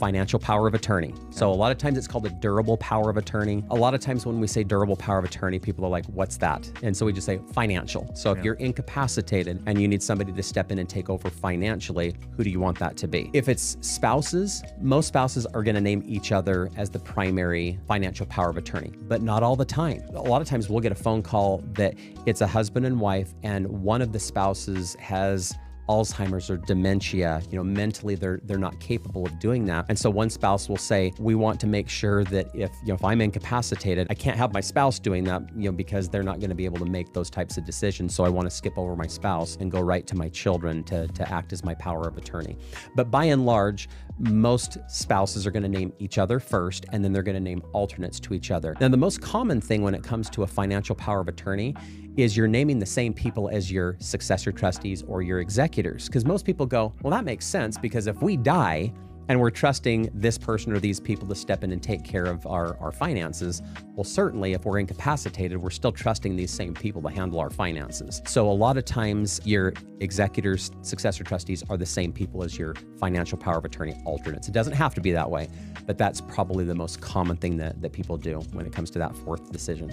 financial power of attorney. So a lot of times it's called a durable power of attorney. A lot of times when we say durable power of attorney, people are like, what's that? And so we just say financial. So if you're incapacitated and you need somebody to step in and take over financially, who do you want that to be? If it's spouses, most spouses are going to name each other as the primary financial power of attorney, but not all the time. A lot of times we'll get a phone call that it's a husband and wife and one of the spouses has Alzheimer's or dementia, mentally they're not capable of doing that. And so one spouse will say, we want to make sure that if I'm incapacitated, I can't have my spouse doing that, because they're not going to be able to make those types of decisions. So I want to skip over my spouse and go right to my children to act as my power of attorney. But by and large, most spouses are going to name each other first, and then they're going to name alternates to each other. Now, the most common thing when it comes to a financial power of attorney is you're naming the same people as your successor trustees or your executors. Because most people go, well, that makes sense, because if we die and we're trusting this person or these people to step in and take care of our finances, well, certainly if we're incapacitated, we're still trusting these same people to handle our finances. So a lot of times your executors, successor trustees are the same people as your financial power of attorney alternates. It doesn't have to be that way, but that's probably the most common thing that people do when it comes to that fourth decision.